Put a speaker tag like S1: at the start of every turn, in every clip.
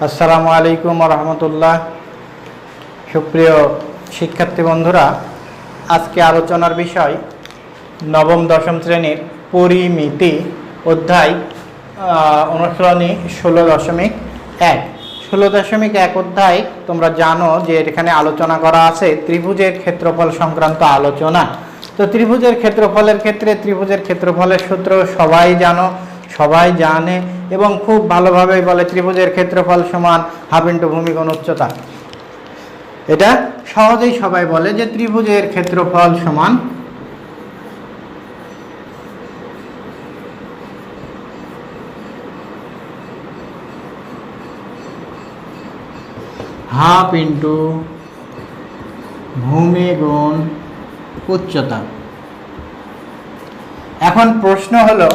S1: আসসালামু আলাইকুম রহমতুল্লাহ। সুপ্রিয় শিক্ষার্থী বন্ধুরা, আজকে আলোচনার বিষয় নবম দশম শ্রেণীর পরিমিতি অধ্যায় অনুশীলনী 16.1। 16.1 অধ্যায় তোমরা জানো যে এখানে আলোচনা করা আছে ত্রিভুজের ক্ষেত্রফল সংক্রান্ত আলোচনা। তো ত্রিভুজের ক্ষেত্রফলের ক্ষেত্রে ত্রিভুজের ক্ষেত্রফলের সূত্র সবাই জানে এবং খুব ভালোভাবেই বলে ত্রিভুজের ক্ষেত্রফল সমান হাফ ইন্টু ভূমিগুণ উচ্চতা। এটা সহজেই সবাই বলে যে ত্রিভুজের ক্ষেত্রফল সমান হাফ ইন্টু ভূমিগুণ উচ্চতা। এখন প্রশ্ন হলো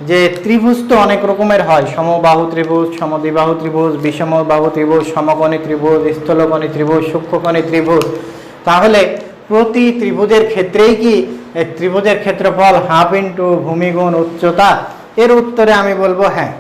S1: যে ত্রিভুজ তো অনেক রকমের হয়, সমবাহু ত্রিভুজ, সমদ্বিবাহু ত্রিভুজ, বিষমবাহু ত্রিভুজ, সমকোণী ত্রিভুজ, স্থূলকোণী ত্রিভুজ, সূক্ষ্মকোণী ত্রিভুজ। তাহলে প্রতি ত্রিভুজের ক্ষেত্রেই কি ত্রিভুজের ক্ষেত্রফল হাফ ইন্টু ভূমিগুণ উচ্চতা? এর উত্তরে আমি বলবো হ্যাঁ,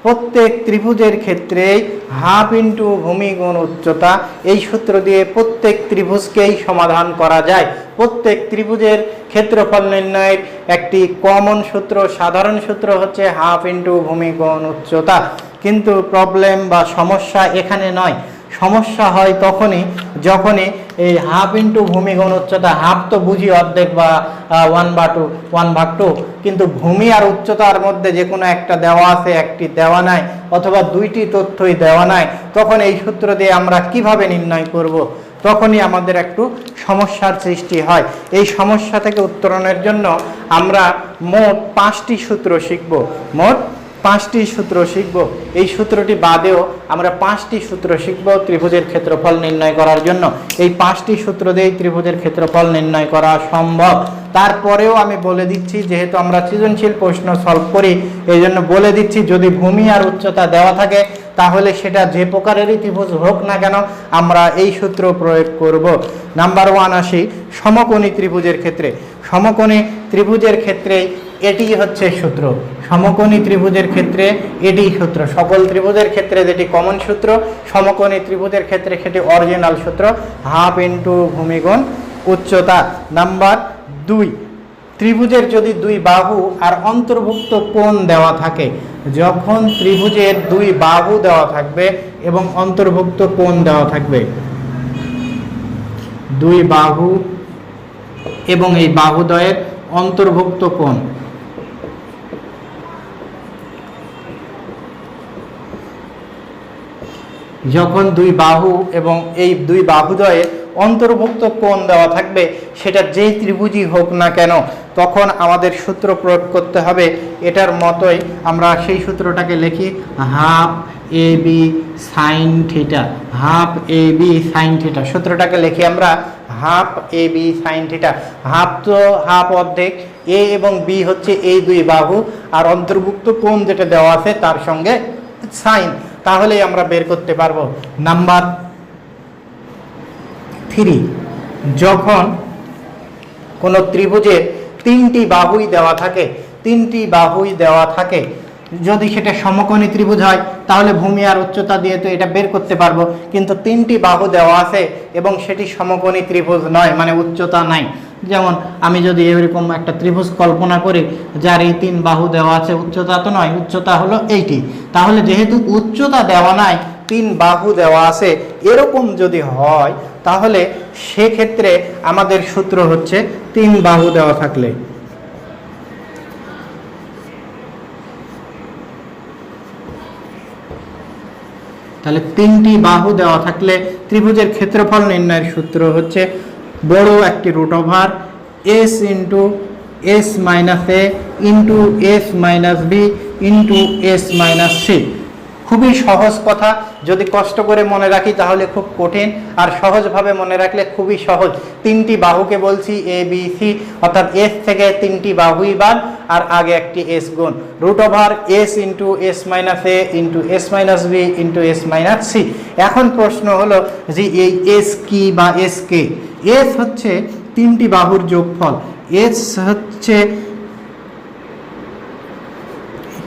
S1: প্রত্যেক ত্রিভুজের ক্ষেত্রেই হাফ ইন্টু ভূমিগুণ উচ্চতা। এই সূত্র দিয়ে প্রত্যেক ত্রিভুজকেই সমাধান করা যায়। প্রত্যেক ত্রিভুজের ক্ষেত্রফল নির্ণয়ের একটি কমন সূত্র, সাধারণ সূত্র হচ্ছে হাফ ইন্টু ভূমিগুণ উচ্চতা। কিন্তু প্রবলেম বা সমস্যা এখানে নয়, সমস্যা হয় তখনই যখনই এই হাফ ইন্টু ভূমিগুণ উচ্চতা, হাফ তো বুঝি অর্ধেক বা 1/2, কিন্তু ভূমি আর উচ্চতার মধ্যে যে কোনো একটা দেওয়া আছে, একটি দেওয়া নাই, অথবা দুইটি তথ্যই দেওয়া নাই, তখন এই সূত্র দিয়ে আমরা কিভাবে নির্ণয় করব? তখনই আমাদের একটু সমস্যার সৃষ্টি হয়। এই সমস্যা থেকে উত্তরণের জন্য আমরা মোট 5টি সূত্র শিখব। এই সূত্রটি বাদেও আমরা 5টি সূত্র শিখব ত্রিভুজের ক্ষেত্রফল নির্ণয় করার জন্য। এই 5টি সূত্র দিয়ে ত্রিভুজের ক্ষেত্রফল নির্ণয় করা সম্ভব। তারপরেও আমি বলে দিচ্ছি, যেহেতু আমরা সৃজনশীল প্রশ্ন সলভ করি, এই জন্য বলে দিচ্ছি যদি ভূমি আর উচ্চতা দেওয়া থাকে তাহলে সেটা যে প্রকারেরই ত্রিভুজ হোক না কেন আমরা এই সূত্র প্রয়োগ করব। নাম্বার 1 আসি সমকোণী ত্রিভুজের ক্ষেত্রে। সমকোণী ত্রিভুজের ক্ষেত্রে এটি হচ্ছে সূত্র। সমকোণী ত্রিভুজের ক্ষেত্রে এটি সূত্র। সকল ত্রিভুজের ক্ষেত্রে যেটি কমন সূত্র, সমকোণী ত্রিভুজের ক্ষেত্রে সেটি অরিজিনাল সূত্র, হাফ ইন্টু ভূমিগুণ উচ্চতা। নাম্বার 2, ত্রিভুজের যদি দুই বাহু আর অন্তর্ভুক্ত কোণ দেওয়া থাকে, যখন ত্রিভুজের দুই বাহু দেওয়া থাকবে এবং অন্তর্ভুক্ত কোণ দেওয়া থাকবে, দুই বাহু এবং এই বাহুদ্বয়ের অন্তর্ভুক্ত কোণ, যখন দুই বাহু এবং এই দুই বাহুদ্বয়ের অন্তর্ভুক্ত কোণ দেওয়া থাকবে, সেটা যেই ত্রিভুজই হোক না কেন, তখন আমাদের সূত্র প্রয়োগ করতে হবে এটার মতোই। আমরা সেই সূত্রটাকে লিখি half A B sine theta. Half A B sine theta সূত্রটাকে লিখি আমরা half A B sine theta. Half তো হাফ অর্ধেক, এ এবং বি হচ্ছে এই দুই বাহু, আর অন্তর্ভুক্ত কোণ যেটা দেওয়া আছে তার সঙ্গে সাইন, তাহলেই আমরা বের করতে পারবো। নাম্বার 3, যখন কোনো ত্রিভুজের তিনটি বাহুই দেওয়া থাকে, যদি সেটা সমকোণী ত্রিভুজ হয় তাহলে ভূমি আর উচ্চতা দিয়ে তো এটা বের করতে পারবো, কিন্তু তিনটি বাহু দেওয়া আছে এবং সেটি সমকোণী ত্রিভুজ নয়, মানে উচ্চতা নাই। যেমন আমি যদি এরকম একটা ত্রিভুজ কল্পনা করি যার এই 3 বাহু দেওয়া আছে, উচ্চতা তো নয়, উচ্চতা হলো এইটি। তাহলে যেহেতু উচ্চতা দেওয়া নাই, 3 বাহু দেওয়া আছে, এরকম যদি হয় তাহলে সেক্ষেত্রে আমাদের সূত্র হচ্ছে 3 বাহু দেওয়া থাকলে, তাহলে 3টি বাহু দেওয়া থাকলে ত্রিভুজের ক্ষেত্রফল নির্ণয়ের সূত্র হচ্ছে বড় একটি root over S into S minus A into S minus B into S minus C. খুবই সহজ কথা, যদি কষ্ট করে মনে রাখি তাহলে খুব কঠিন, আর সহজভাবে মনে রাখলে খুবই সহজ। 3টি বাহুকে বলছি এ বি সি, অর্থাৎ এস থেকে 3টি বাহুই বাদ আর আগে একটি এস গুণ, root over S into S minus A into S minus B into S minus C. এখন প্রশ্ন হলো যে এই এস কি বা এস কে? এস হচ্ছে 3টি বাহুর যোগফল, এস হচ্ছে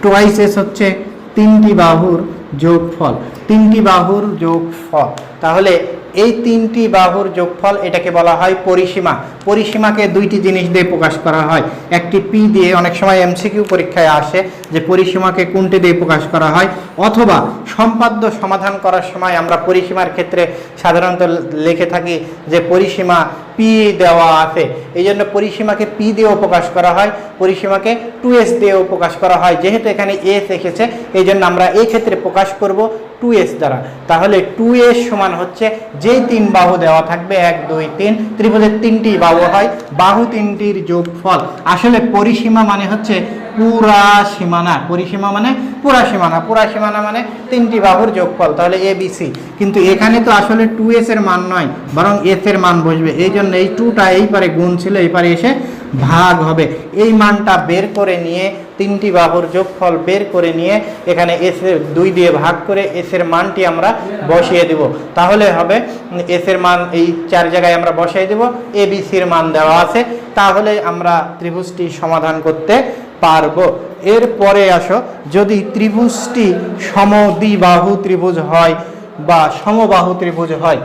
S1: টোয়াইস এস হচ্ছে 3টি বাহুর যোগফল, তিনটি বাহুর যোগফল। তাহলে এই তিনটি বাহুর যোগফল এটাকে বলা হয় পরিসীমা। পরিসীমাকে দুইটি জিনিস দিয়ে প্রকাশ করা হয়, একটি পি দিয়ে, অনেক সময় এমসিকিউ পরীক্ষায় আসে যে পরিসীমাকে কোনটি দিয়ে প্রকাশ করা হয়, অথবা সম্পাদ্য সমাধান করার সময় আমরা পরিসীমার ক্ষেত্রে সাধারণত লিখে থাকি যে পরিসীমা পি দেওয়া আছে, এই জন্য পরিসীমাকে পি দিয়েও প্রকাশ করা হয়, পরিসীমাকে 2s দিয়েও প্রকাশ করা হয়। যেহেতু এখানে এস এসেছে এই জন্য আমরা এই ক্ষেত্রে প্রকাশ করব 2s দ্বারা। তাহলে 2s সমান হচ্ছে যেই তিন বাহু দেওয়া থাকবে 1 2 3, ত্রিভুজের তিনটি বাহু হয়, বাহু তিনটির যোগফল। আসলে পরিসীমা মানে হচ্ছে পুরা সীমানা, পরিসীমা মানে পুরা সীমানা, পুরা সীমানা মানে তিনটি বাহুর যোগফল, তাহলে এ বি সি। কিন্তু এখানে তো আসলে 2s এর মান নয়, বরং s এর মান বসবে, এই জন্য এই 2টা এই পারে গুণ ছিল, এই পারে এসে ভাগ হবে। এই মানটা বের করে নিয়ে, তিনটি বাহুর যোগফল বের করে নিয়ে এখানে s এর 2 দিয়ে ভাগ করে s এর মানটি আমরা বসিয়ে দেব। তাহলে হবে s এর মান এই 4 জায়গায় আমরা বসিয়ে দেব, এ বি সির মান দেওয়া আছে, তাহলে আমরা ত্রিভুজটি সমাধান করতে পারবো। এরপরে আসো, যদি ত্রিভুজটি সমদ্বিবাহু ত্রিভুজ হয় বা সমবাহু ত্রিভুজ হয়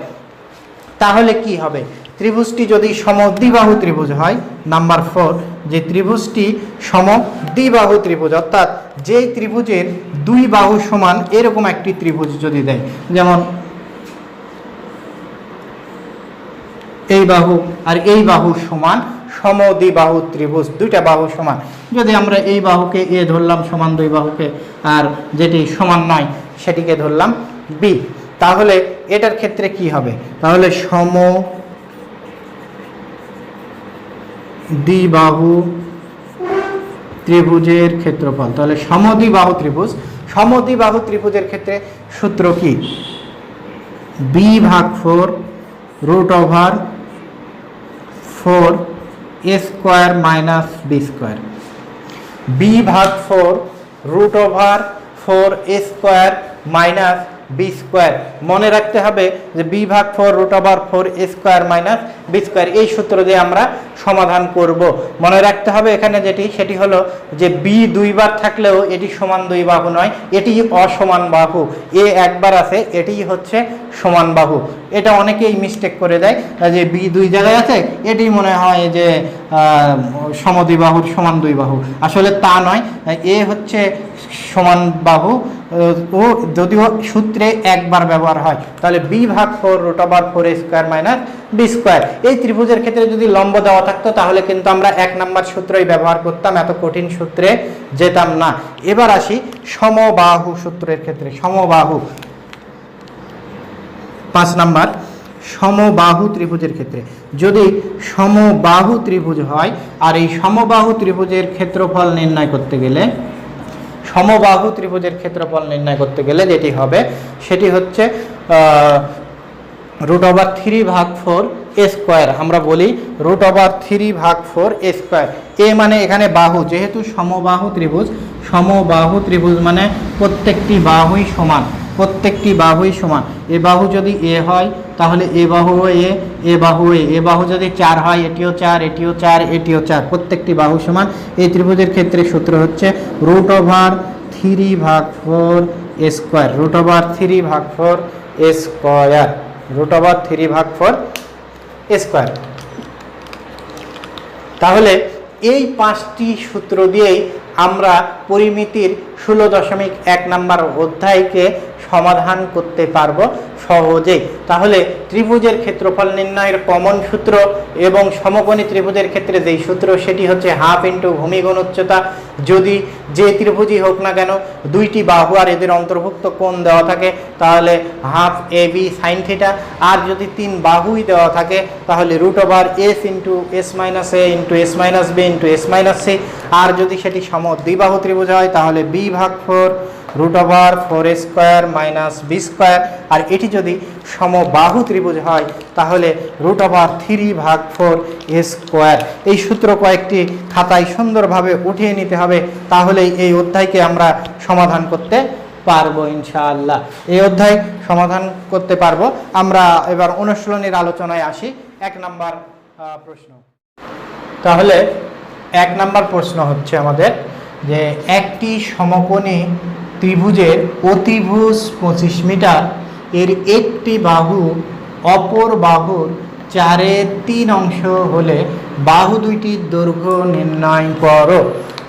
S1: তাহলে কি হবে? ত্রিভুজটি যদি সমদ্বিবাহু ত্রিভুজ হয়, নাম্বার 4, যে ত্রিভুজটি সমদ্বিবাহু ত্রিভুজ, অর্থাৎ যেই ত্রিভুজের দুই বাহু সমান এরকম একটি ত্রিভুজ যদি দেয়, যেমন এই বাহু আর এই বাহু সমান, সমদ্বিবাহু ত্রিভুজ, দুইটা বাহু সমান। যদি আমরা এই বাহুকে এ ধরলাম সমান দুই বাহুকে, আর যেটি সমান নয় সেটিকে ধরলাম বি, তাহলে এটার ক্ষেত্রে কি হবে? তাহলে সমদ্বিবাহু ত্রিভুজের ক্ষেত্রফল, তাহলে সমদ্বিবাহু ত্রিভুজ, সমদ্বিবাহু ত্রিভুজের ক্ষেত্রে সূত্র কি? বি ভাগ 4 √4 a square minus B square, B ভাগ 4 √4 a square minus B square. মনে রাখতে হবে যে বি ভাগ 4 √4 a square minus B square, এই সূত্র দিয়ে আমরা সমাধান করব। মনে রাখতে হবে এখানে সেটি হলো যে বি দুইবার থাকলেও এটি সমান দুই বাহু নয়, এটি অসমান বাহু। এ একবার আছে, এটি হচ্ছে সমান বাহু। এটা অনেকেই মিস্টেক করে দেয় যে বি দুই জায়গায় আছে, এটি মনে হয় যে সমদ্বিবাহুর সমান দুই বাহু, আসলে তা নয়। এ হচ্ছে সমান বাহু ও যদিও সূত্রে একবার ব্যবহার হয়, তাহলে বি ভাগ 4 √4 a square minus B square. এই ত্রিভুজের ক্ষেত্রে যদি লম্ব দেওয়া থাকতো তাহলে কিন্তু আমরা 1 নম্বর সূত্রই ব্যবহার করতাম, এত কঠিন সূত্রে যেতাম না। এবার আসি সমবাহু সূত্রের ক্ষেত্রে, সমবাহু 5 নম্বর, সমবাহু ত্রিভুজের ক্ষেত্রে যদি সমবাহু ত্রিভুজ হয় আর এই সমবাহু ত্রিভুজের ক্ষেত্রফল নির্ণয় করতে গেলে, সমবাহু ত্রিভুজের ক্ষেত্রফল নির্ণয় করতে গেলে যেটি হবে সেটি হচ্ছে √3 ভাগ 4 a স্কোয়ার। আমরা বলি √3 ভাগ 4 a স্কোয়ার। এ মানে এখানে বাহু, যেহেতু সমবাহু ত্রিভুজ, সমবাহু ত্রিভুজ মানে প্রত্যেকটি বাহুই সমান, প্রত্যেকটি বাহুই সমান। এ বাহু যদি এ হয় তাহলে এ বাহু এ, এ বাহু এ, এ বাহু যদি 4 হয় এটিও 4, এটিও 4, এটিও 4, প্রত্যেকটি বাহু সমান। এই ত্রিভুজের ক্ষেত্রে সূত্র হচ্ছে √3 ভাগ 4 a স্কোয়ার, √3 ভাগ 4 a স্কোয়ার, √3 ভাগ 4 a স্কোয়ার। তাহলে এই 5টি সূত্র দিয়েই আমরা পরিমিতির 16.1 নম্বর অধ্যায়কে সমাধান করতে পারবো সহজেই। তাহলে ত্রিভুজের ক্ষেত্রফল নির্ণয়ের কমন সূত্র এবং সমকোণী ত্রিভুজের ক্ষেত্রে যেই সূত্র সেটি হচ্ছে হাফ ইন্টু ভূমি গুণ উচ্চতা। যদি যে ত্রিভুজই হোক না কেন দুইটি বাহু আর এদের অন্তর্ভুক্ত কোণ দেওয়া থাকে তাহলে half A B sine theta, আর যদি 3 বাহুই দেওয়া থাকে তাহলে √s into s minus A into s minus B into s minus C. আর যদি সেটি সমদ্বিবাহু ত্রিভুজ হয় তাহলে বি ভাগ 4 √4 a square minus B square. আর এটি যদি সমবাহু ত্রিভুজ হয় তাহলে √3 ভাগ 4 a স্কোয়ার। এই সূত্র কয়েকটি খাতায় সুন্দরভাবে উঠিয়ে নিতে হবে, তাহলেই এই অধ্যায়কে আমরা সমাধান করতে পারবো ইনশাআল্লাহ। এই অধ্যায় সমাধান করতে পারবো। আমরা এবার অনুশীলনের আলোচনায় আসি। 1 নম্বর প্রশ্ন, তাহলে 1 নম্বর প্রশ্ন হচ্ছে আমাদের যে একটি সমকোণী ত্রিভুজের অতিভুজ 25 মিটার, এর একটি বাহু অপর বাহুর 4/3 অংশ হলে বাহু দুইটির দৈর্ঘ্য নির্ণয় করো।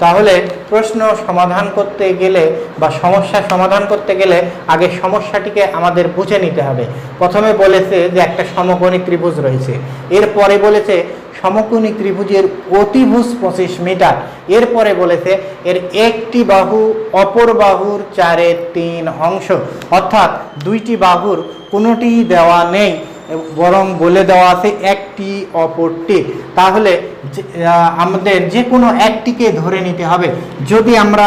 S1: তাহলে প্রশ্ন সমাধান করতে গেলে বা সমস্যা সমাধান করতে গেলে আগে সমস্যাটিকে আমাদের বুঝে নিতে হবে। প্রথমে বলেছে যে একটা সমকোণী ত্রিভুজ রয়েছে, এরপরে বলেছে সমকোণী ত্রিভুজের অতিভুজ 25 মিটার, এরপরে বলেছে এর একটি বাহু অপর বাহুর 4/3 অংশ, অর্থাৎ দুইটি বাহুর কোনোটি দেওয়া নেই, বরং বলে দেওয়া আছে একটি অপরটি। তাহলে আমাদের যে কোনো একটিকে ধরে নিতে হবে। যদি আমরা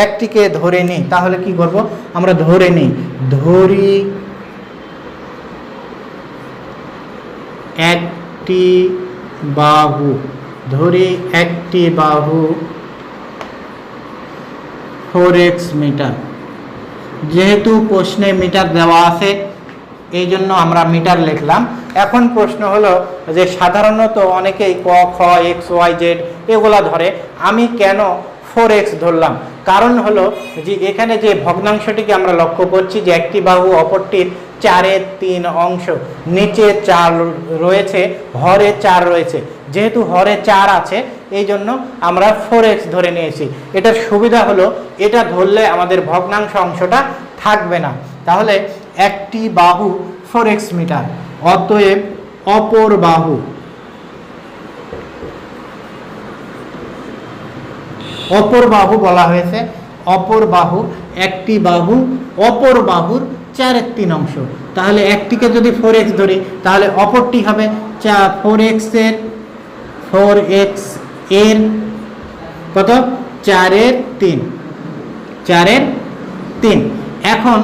S1: একটিকে ধরে নিই তাহলে কি করব, আমরা ধরে নিই, ধরি একটি বাহু, ধরি একটি বাহু 4x মিটার। যেহেতু প্রশ্নে মিটার দেওয়া আছে এই জন্য আমরা মিটার লিখলাম। এখন প্রশ্ন হলো যে সাধারণত অনেকেই ক, খ, এক্স, ওয়াই, জেড এগুলা ধরে, আমি কেন 4x ধরলাম? কারণ হলো যে এখানে যে ভগ্নাংশটিকে আমরা লক্ষ্য করছি যে একটি বাহু অপরটির 4/3 অংশ, নিচে 4 রয়েছে, হরে 4 রয়েছে, যেহেতু হরে 4 আছে এই জন্য আমরা 4x ধরে নিয়েছি। এটার সুবিধা হলো এটা ধরলে আমাদের ভগ্নাংশ অংশটা থাকবে না। তাহলে একটি বাহু 4x মিটার, অতএব অপর বাহু, অপর বাহু বলা হয়েছে, অপর বাহু, একটি বাহু অপর বাহুর 4/3 অংশ। তাহলে একটিকে যদি 4x ধরি তাহলে অপরটি হবে 4x এর কত, 4/3। এখন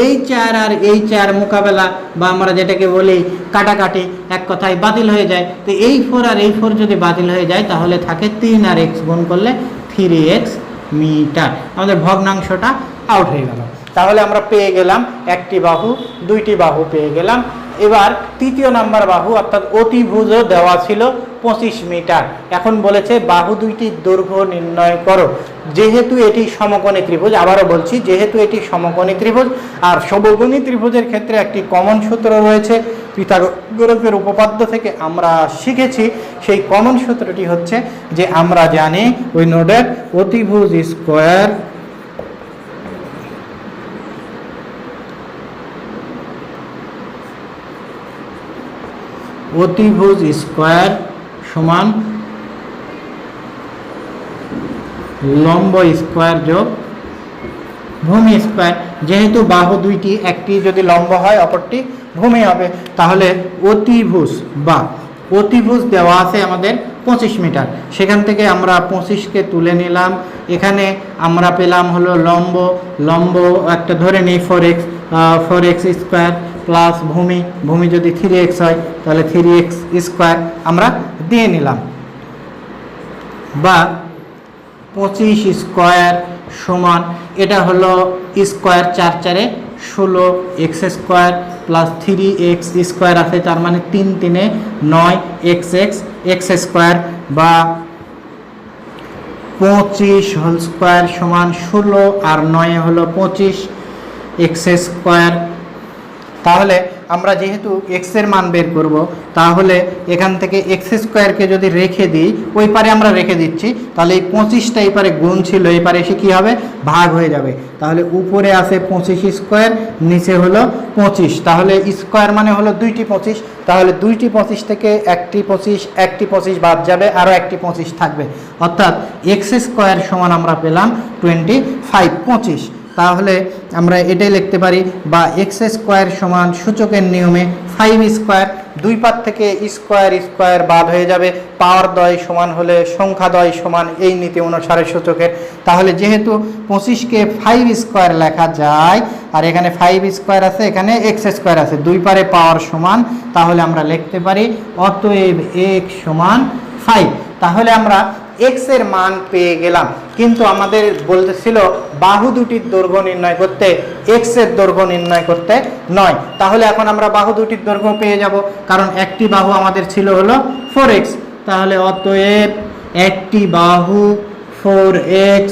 S1: এই 4 আর এই 4 মোকাবেলা বা আমরা যেটাকে বলি কাটাকাটি, এক কথায় বাতিল হয়ে যায়। তো এই 4 আর এই 4 যদি বাতিল হয়ে যায় তাহলে থাকে 3 আর x গুণ করলে 3x মিটার, আমাদের ভগ্নাংশটা আউট হয়ে গেল। তাহলে আমরা পেয়ে গেলাম একটি বাহু, দুইটি বাহু পেয়ে গেলাম। এবার তৃতীয় নাম্বার বাহু অর্থাৎ অতিভুজও দেওয়া ছিল 25 মিটার। এখন বলেছে বাহু দুইটির দৈর্ঘ্য নির্ণয় করো। যেহেতু এটি সমকোণী ত্রিভুজ, আবারও বলছি, যেহেতু এটি সমকোণী ত্রিভুজ আর সমকোণী ত্রিভুজের ক্ষেত্রে একটি কমন সূত্র রয়েছে, পিথাগোরাসের উপপাদ্য থেকে আমরা শিখেছি। সেই কমন সূত্রটি হচ্ছে যে আমরা জানি উই নো দ্যাট অতিভুজ স্কয়ার অতিভুজ স্কয়ার সমান লম্ব স্কয়ার যোগ ভূমি স্কয়ার। যেহেতু বাহু দুইটি, একটি যদি লম্ব হয় অপরটি ভূমি হবে, তাহলে অতিভুজ বা অতিভুজ দেওয়া আছে আমাদের 25 মিটার। সেখান থেকে আমরা 25কে তুলে নিলাম, এখানে আমরা পেলাম হলো লম্ব, লম্ব একটা ধরে নিই 4x স্কয়ার প্লাস ভূমি, ভূমি যদি 3x হয় তাহলে 3x স্কয়ার আমরা দিয়ে নিলাম, বা 25 স্কয়ার সমান, এটা হলো square 4 4 16 x square plus 3x square আছে, তার মানে 3 3 9 x স্কয়ার, বা 25 হোল স্কয়ার সমান 16 আর 9 হলো 25 x স্কয়ার। তাহলে আমরা যেহেতু x এর মান বের করব, তাহলে এখান থেকে x স্কয়ারকে যদি রেখে দিই, ওই পারে আমরা রেখে দিচ্ছি, তাহলে এই 25টা এই পারে গুণ ছিল, এই পারে এসে কী হবে, ভাগ হয়ে যাবে। তাহলে উপরে আছে 25 স্কয়ার, নিচে হলো 25, তাহলে স্কয়ার মানে হলো দুইটি 25, তাহলে দুইটি 25 থেকে একটি 25 বাদ যাবে, আরও একটি 25 থাকবে, অর্থাৎ x স্কয়ার সমান আমরা পেলাম 25। তাহলে আমরা এটাই লিখতে পারি, বা এক্স স্কোয়ার সমান সূচকের নিয়মে 5 স্কোয়ার, দুই পাত থেকে স্কোয়ার স্কোয়ার বাদ হয়ে যাবে, পাওয়ার দ্বয় সমান হলে সংখ্যা দ্বয় সমান, এই নীতি অনুসারে সূচকের। তাহলে যেহেতু 25কে 5 স্কোয়ার লেখা যায়, আর এখানে 5 স্কোয়ার আছে, এখানে এক্স স্কোয়ার আছে, দুই পারে পাওয়ার সমান, তাহলে আমরা লিখতে পারি অতএব x সমান 5। তাহলে আমরা x এর মান পেয়ে গেলাম, কিন্তু আমাদের বলতেছিল বাহু দুটির দৈর্ঘ্য নির্ণয় করতে, x এর দৈর্ঘ্য নির্ণয় করতে নয়। তাহলে এখন আমরা বাহু দুটির দৈর্ঘ্য পেয়ে যাব, কারণ একটি বাহু আমাদের ছিল হলো 4x। তাহলে অতএব একটি বাহু 4x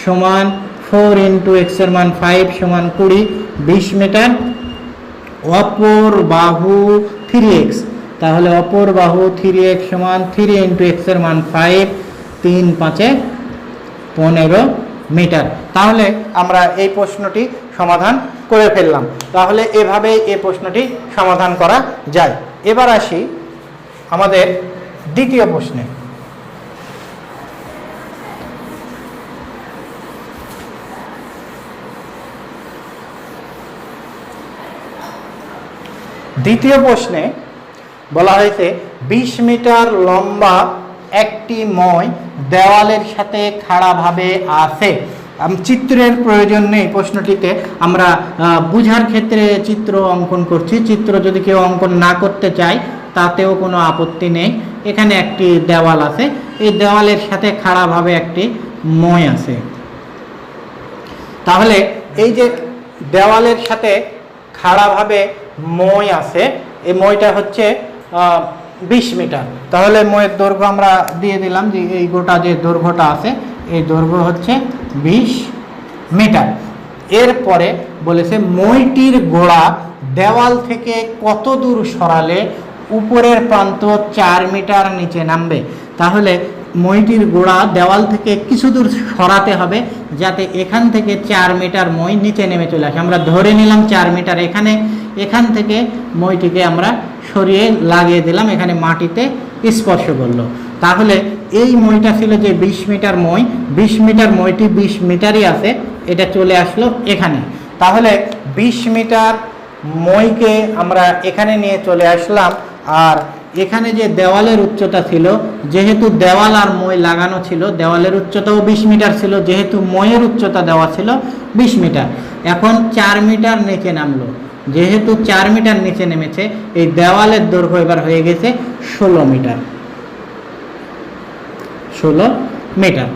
S1: সমান 4 ইন্টু এক্স এর মান 5 সমান 20, 20 মিটার। অপর বাহু 3x, তাহলে অপর বাহু 3x সমান 3 ইন্টু এক্স এর মান 5, 3 5 15 মিটার। তাহলে আমরা এই প্রশ্নটি সমাধান করে ফেললাম। তাহলে এভাবেই এই প্রশ্নটি সমাধান করা যায়। এবার আসি আমাদের দ্বিতীয় প্রশ্নে। দ্বিতীয় প্রশ্নে বলা হয়েছে 20 মিটার লম্বা একটি মই দেওয়ালের সাথে খাড়াভাবে আছে। চিত্রের প্রয়োজন নেই প্রশ্নটিতে, আমরা বুঝার ক্ষেত্রে চিত্র অঙ্কন করছি। চিত্র যদি কেউ অঙ্কন না করতে চায় তাতেও কোনো আপত্তি নেই। এখানে একটি দেওয়াল আছে, এই দেওয়ালের সাথে খাড়াভাবে একটি মই আছে। তাহলে এই যে দেওয়ালের সাথে খাড়াভাবে মই আছে, এই মইটা হচ্ছে 20 মিটার। তাহলে মইয়ের দৈর্ঘ্য আমরা দিয়ে দিলাম যে এই গোটা যে দৈর্ঘ্যটা আছে এই দৈর্ঘ্য হচ্ছে 20 মিটার। এরপরে বলেছে মইটির গোড়া দেওয়াল থেকে কত দূর সরালে উপরের প্রান্ত 4 মিটার নিচে নামবে। তাহলে মইটির গোড়া দেওয়াল থেকে কিছু দূর সরাতে হবে যাতে এখান থেকে 4 মিটার মই নিচে নেমে চলে আসে। আমরা ধরে নিলাম 4 মিটার, এখান থেকে মইটিকে আমরা সরিয়ে লাগিয়ে দিলাম, এখানে মাটিতে স্পর্শ করলো। তাহলে এই মইটা ছিল যে 20 মিটার মই, 20 মিটার মইটি 20 মিটারই আছে, এটা চলে আসলো এখানে। তাহলে 20 মিটার মইকে আমরা এখানে নিয়ে চলে আসলাম। আর এখানে যে দেওয়ালের উচ্চতা ছিল, যেহেতু দেওয়াল আর মই লাগানো ছিল, দেওয়ালের উচ্চতাও 20 মিটার ছিল, যেহেতু মইয়ের উচ্চতা দেওয়া ছিল 20 মিটার। এখন 4 মিটার নিচে নামলো, যেহেতু 4 মিটার নিচে নেমেছে, এই দেওয়ালের দৈর্ঘ্য এবার হয়ে গেছে 16 মিটার। 16 মিটার।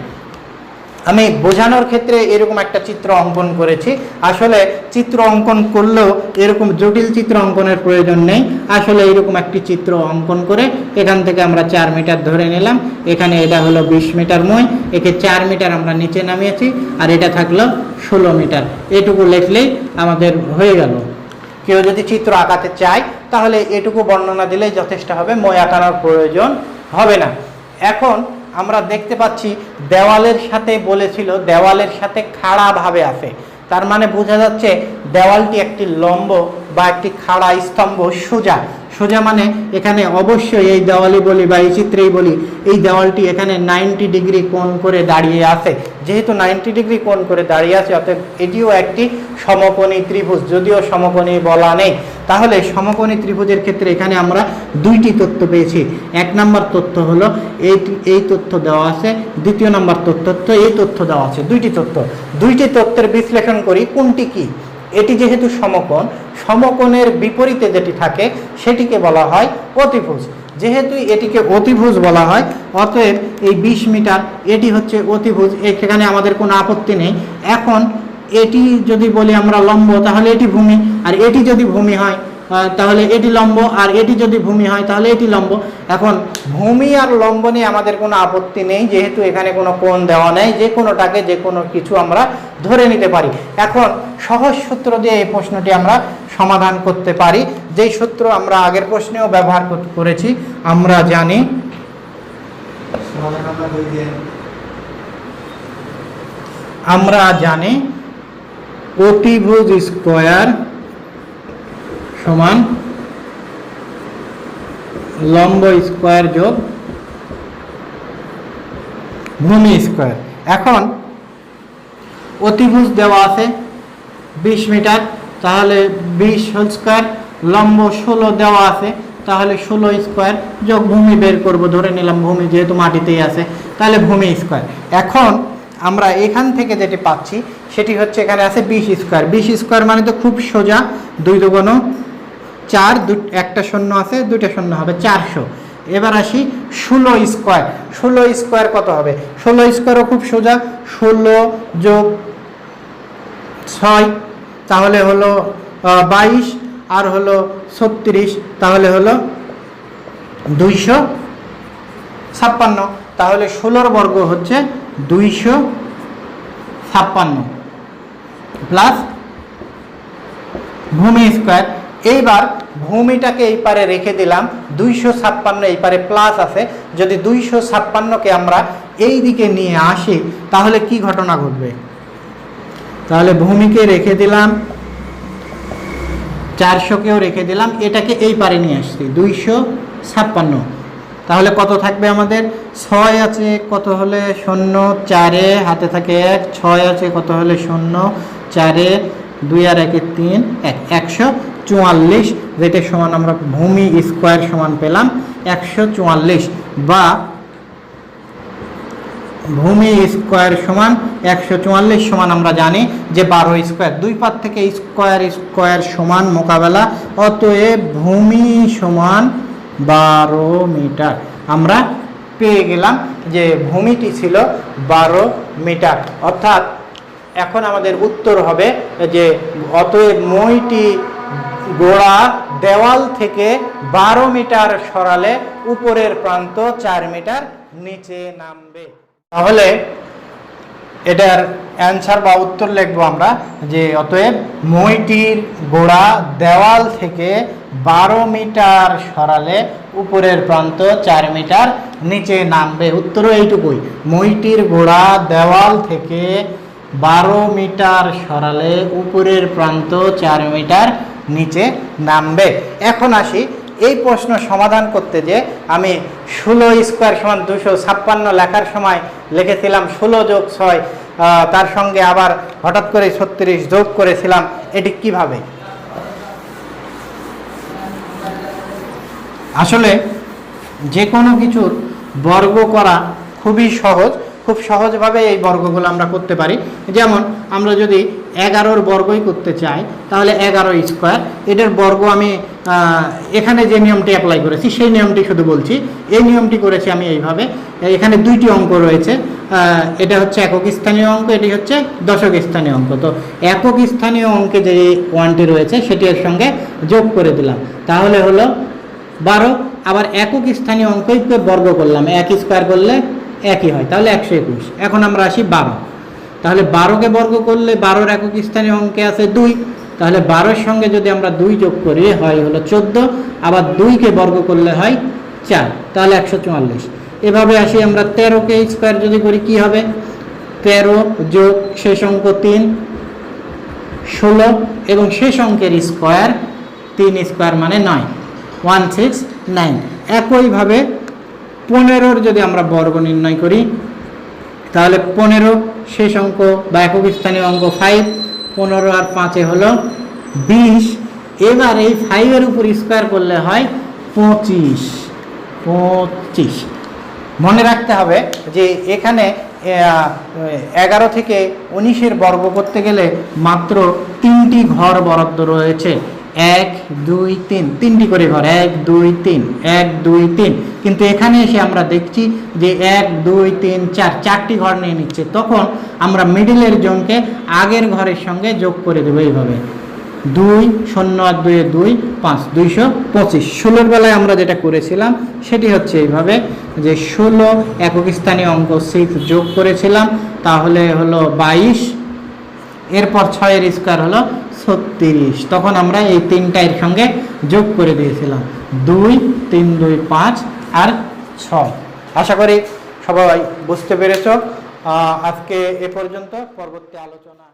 S1: আমি বোঝানোর ক্ষেত্রে এরকম একটা চিত্র অঙ্কন করেছি। আসলে চিত্র অঙ্কন করলেও এরকম জটিল চিত্র অঙ্কনের প্রয়োজন নেই। আসলে এরকম একটি চিত্র অঙ্কন করে এখান থেকে আমরা 4 মিটার ধরে নিলাম, এখানে এটা হলো 20 মিটার মই, একে 4 মিটার আমরা নিচে নামিয়েছি, আর এটা থাকলো 16 মিটার। এটুকু লিখলেই আমাদের হয়ে গেল। কেউ যদি চিত্র আঁকাতে চায় তাহলে এটুকু বর্ণনা দিলেই যথেষ্ট হবে, মই আঁকানোর প্রয়োজন হবে না। এখন আমরা দেখতে পাচ্ছি দেওয়ালের সাথে বলেছিল দেওয়ালের সাথে খাড়াভাবে আছে, তার মানে বোঝা যাচ্ছে দেওয়ালটি একটি লম্ব বা একটি খাড়া স্তম্ভ, সোজা। সোজা মানে এখানে অবশ্যই এই দেওয়ালই বলি বা এই চিত্রেই বলি, এই দেওয়ালটি এখানে 90 ডিগ্রি কোণ করে দাঁড়িয়ে আছে। যেহেতু 90 ডিগ্রি কোণ করে দাঁড়িয়ে আছে, অর্থাৎ এটিও একটি সমকোণী ত্রিভুজ, যদিও সমকোণী বলা নেই। তাহলে সমকোণী ত্রিভুজের ক্ষেত্রে এখানে আমরা দুইটি তথ্য পেয়েছি। এক নম্বর তথ্য হলো এই তথ্য দেওয়া আছে, দ্বিতীয় নম্বর তথ্য এই তথ্য দেওয়া আছে। দুইটি তথ্যের বিশ্লেষণ করি কোনটি কি। এটি যেহেতু সমকোণ, সমকোণের বিপরীতে যেটি থাকে সেটিকে বলা হয় অতিভুজ। যেহেতু এটিকে অতিভুজ বলা হয়, অতএব এই 20 মিটার এটি হচ্ছে অতিভুজ, এখানে আমাদের কোনো আপত্তি নেই। এখন এটি যদি বলি আমরা লম্ব, তাহলে এটি ভূমি, আর এটি যদি ভূমি হয় তাহলে এটি লম্ব, আর এটি যদি ভূমি হয় তাহলে এটি লম্ব। এখন ভূমি আর লম্ব নিয়ে আমাদের কোনো আপত্তি নেই, যেহেতু এখানে কোনো কোণ দেওয়া নেই, যে কোনোটাকে যে কোনো কিছু আমরা ধরে নিতে পারি। এখন সহজ সূত্র দিয়ে এই প্রশ্নটি আমরা সমাধান করতে পারি, যেই সূত্র আমরা আগের প্রশ্নেও ব্যবহার করেছি। আমরা জানি অতিভুজ স্কয়ার সমান লম্ব স্কয়ার যোগ ভূমি স্কয়ার। এখন অতিভুজ দেওয়া আছে 20 মিটার, তাহলে 20 হোল স্কয়ার, লম্ব 16 দেওয়া আছে, তাহলে 16 স্কয়ার যোগ ভূমি বের করব, ধরে নিলাম ভূমি যেহেতু মাটিতেই আছে, তাহলে ভূমি স্কয়ার। এখন আমরা এখান থেকে যেটি পাচ্ছি সেটি হচ্ছে এখানে আছে 20 স্কয়ার। 20 স্কয়ার মানে তো খুব সোজা, 2 দুগুণ 4, একটা শূন্য আছে, দুইটা শূন্য হবে 400। এবার আসি 16 স্কয়ার। 16 স্কয়ার কত হবে? 16 স্কয়ারও খুব সোজা, 16 যোগ 6 তাহলে হলো 22, আর হলো 36 তাহলে হলো 256। তাহলে 16 বর্গ হচ্ছে 256। প্লাস ভূমি স্কোয়ার। এইবার ভূমিটাকে এই পারে রেখে দিলাম, 256 এই পারে প্লাস আছে, যদি 256কে আমরা এই দিকে নিয়ে আসি তাহলে কি ঘটনা ঘটবে? তাহলে ভূমিকে রেখে দিলাম, 400কেও রেখে দিলাম, এটাকে এই পারে নিয়ে আসছি 256। তাহলে কত থাকবে আমাদের? 6 আছে কত হলে 0, 4 হাতে থাকে 1, 6 আছে কত হলে 0, 4 2 আর 1 3, 144, যেটা সমান আমরা ভূমি স্কোয়ার সমান পেলাম 144, বা ভূমি স্কোয়ার সমান 144 সমান আমরা জানি যে 12 স্কোয়ার, দুই পাত থেকে স্কোয়ার স্কোয়ার সমান মোকাবেলা, অতএব ভূমি সমান 12 মিটার। আমরা পেয়ে গেলাম যে ভূমিটি ছিল 12 মিটার। অর্থাৎ এখন আমাদের উত্তর হবে যে অতএব মইটি গোড়া দেওয়াল থেকে 12 মিটার সরালে উপরের প্রান্ত 4 মিটার নিচে নামবে। তাহলে এটার অ্যান্সার বা উত্তর লিখবো আমরা যে অতএব মইটির গোড়া দেওয়াল থেকে 12 মিটার সরালে উপরের প্রান্ত 4 মিটার নিচে নামবে। উত্তরও এইটুকুই, মইটির গোড়া দেওয়াল থেকে 12 মিটার সরালে উপরের প্রান্ত 4 মিটার নিচে নামবে। এখন আসি এই প্রশ্ন সমাধান করতে, যে আমি 16 স্কোয়ার সমান 256 লেখার সময় লিখেছিলাম 16 যোগ 6, তার সঙ্গে আবার হঠাৎ করে 36 যোগ করেছিলাম, এটি কিভাবে? আসলে যে কোনো কিছুর বর্গ করা খুবই সহজ, খুব সহজভাবে এই বর্গগুলো আমরা করতে পারি। যেমন আমরা যদি 11-র বর্গই করতে চাই তাহলে 11 স্কোয়ার, এটার বর্গ আমি এখানে যে নিয়মটি অ্যাপ্লাই করেছি সেই নিয়মটি শুধু বলছি। এই নিয়মটি করেছি আমি এইভাবে, এখানে দুইটি অঙ্ক রয়েছে, এটা হচ্ছে একক স্থানীয় অঙ্ক, এটি হচ্ছে দশক স্থানীয় অঙ্ক। তো একক স্থানীয় অঙ্কে যে ওয়ানটি রয়েছে সেটি এর সঙ্গে যোগ করে দিলাম, তাহলে হলো 12। আবার একক স্থানীয় অঙ্ককে বর্গ করলাম, 1 স্কোয়ার করলে একই হয়, তাহলে 121। এখন আমরা আসি 12, তাহলে 12কে বর্গ করলে 12-র একক স্থানীয় অঙ্কে আছে 2, তাহলে 12-র সঙ্গে যদি আমরা 2 যোগ করি হয় হলো 14, আবার 2কে বর্গ করলে হয় 4, তাহলে 144। এভাবে আসি আমরা 13কে স্কোয়ার যদি করি কি হবে? 13 যোগ শেষ অঙ্ক 3, 16, এবং শেষ অঙ্কের স্কোয়ার 3 স্কোয়ার মানে 9, 169। একইভাবে 15-র যদি আমরা বর্গ নির্ণয় করি তাহলে 15 শেষ অঙ্ক বা একক স্থানীয় অঙ্ক 5, 15 আর 5 হলো 20। এবার এই 5-এর উপর স্কোয়ার করলে হয় 25। মনে রাখতে হবে যে এখানে 11 থেকে 19-এর বর্গ করতে গেলে মাত্র 3টি ঘর বরাদ্দ রয়েছে, 1 2 3, 3টি করে ঘর, 1 2 3, 1 2 3। কিন্তু এখানে এসে আমরা দেখছি যে 1 2 3 4, 4টি ঘর নিয়ে নিচ্ছে। তখন আমরা মিডিলের জনকে আগের ঘরের সঙ্গে যোগ করে দেবো এইভাবে, 2 0 আর 2 2 5, 225। 16-র বেলায় আমরা যেটা করেছিলাম সেটি হচ্ছে এইভাবে যে 16 একক স্থানীয় অঙ্ক 6 যোগ করেছিলাম, তাহলে হলো 22, এরপর 6-এর স্কোয়ার হলো 36। তখন আমরা এই 3টা এর সঙ্গে যোগ করে দিয়েছিলাম, 2 3 2 5 আর 6। আশা করি সবাই বুঝতে পেরেছ। আজকে এ পর্যন্ত, পরবর্তী আলোচনা